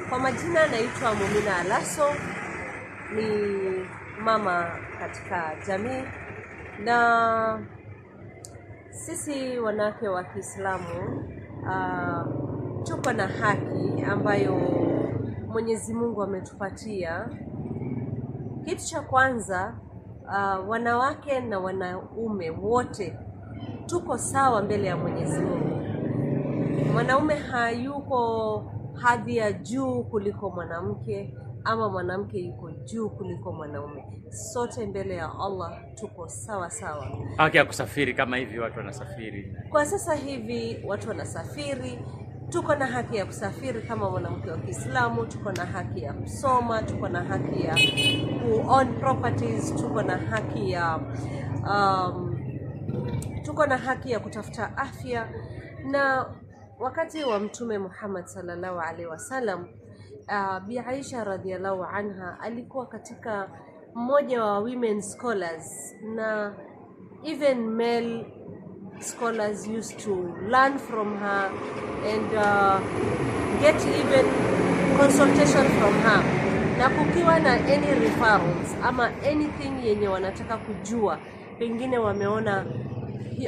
Kwa majina naitwa Mumina Alaso, ni mama katika jamii, na sisi wanawake wa Kiislamu tuko na haki ambayo Mwenyezi Mungu ametupatia. Kitu cha kwanza, wanawake na wanaume wote tuko sawa mbele ya Mwenyezi Mungu. Mwanaume hayuko hadhi ya juu kuliko mwanamke, ama mwanamke yuko juu kuliko mwanaume. Sote mbele ya Allah tuko sawa sawa. Haki ya kusafiri kama hivi watu wanasafiri. Kwa sasa hivi watu wanasafiri, tuko na haki ya kusafiri kama mwanamke wa Kiislamu, tuko na haki ya kusoma, tuko na haki ya own properties, tuko na haki ya kutafuta afya. Na wakati wa Mtume Muhammad sallallahu alaihi wasallam, Bi Aisha radhiallahu anha alikuwa katika mmoja wa women scholars, na even male scholars used to learn from her and get even consultation from her. Na kukiwa na any referrals ama anything yenye wanataka kujua, pengine wameona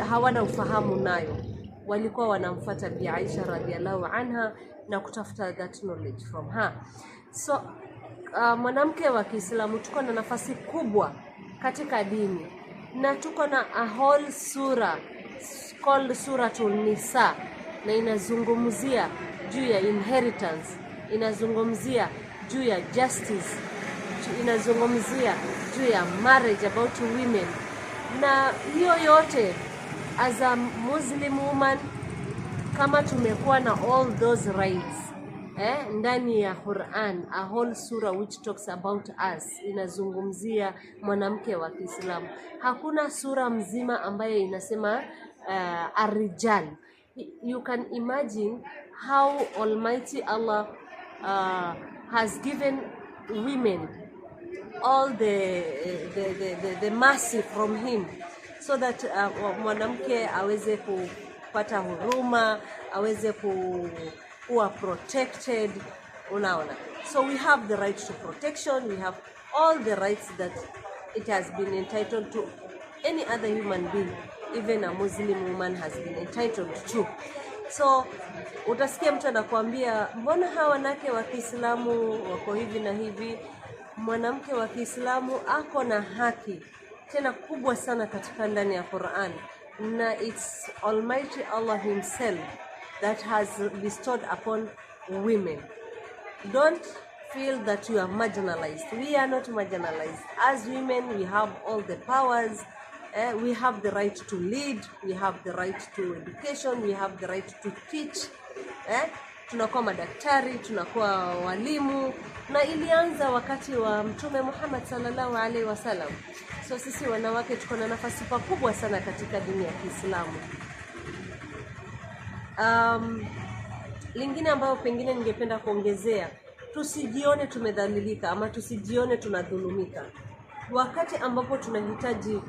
hawana ufahamu nayo, walikuwa wanamfuata Bi Aisha radhiallahu anha na kutafuta that knowledge from her. So mwanamke wa Kiislamu tuko na nafasi kubwa katika dini, na tuko na a whole sura called Suratul Nisa, na inazungumzia juu ya inheritance, inazungumzia juu ya justice, inazungumzia juu ya marriage, about women. Na hiyo yote as a Muslim woman, kama tumekuwa na all those rights ndani ya Quran, a whole surah which talks about us, inazungumzia mwanamke wa Kiislamu. Hakuna sura mzima ambayo inasema ar-rijal. You can imagine how Almighty Allah has given women all the mercy from him, so that mwanamke aweze kupata huruma, aweze kuwa protected, unaona. So we have the right to protection, we have all the rights that it has been entitled to any other human being, even a Muslim woman has been entitled to. So utasikia mtu anakuambia, mbona hawa wanawake wa Kiislamu wako hivi na hivi? Mwanamke wa Kiislamu ako na haki tena kubwa sana katika ndani ya Quran, na it's Almighty Allah himself that has bestowed upon women. Don't feel that you are marginalized. We are not marginalized. As women, we have all the powers. We have the right to lead, we have the right to education, we have the right to teach. Tunakuwa madaktari, tunakuwa walimu, na ilianza wakati wa Mtume Muhammad sallallahu alaihi wasallam. So sisi wanawake tuko na nafasi kubwa sana katika dini ya Kiislamu. Lingine ambayo pengine ningependa kuongezea, tusijione tumedhalilika ama tusijione tunadhulumika. Wakati ambapo tunahitaji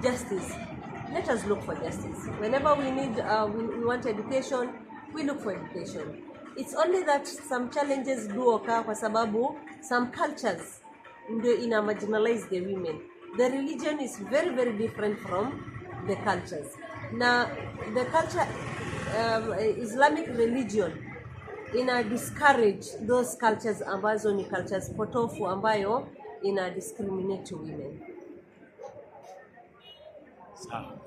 justice, let us look for justice. Whenever we need we want education, we look for education. It's only that some challenges do occur kwa sababu some cultures ndio ina marginalize the women. The religion is very very different from the cultures. Na the culture Islamic religion ina discourage those cultures ambazo ni cultures potofu ambayo ina discriminate women. Sawa.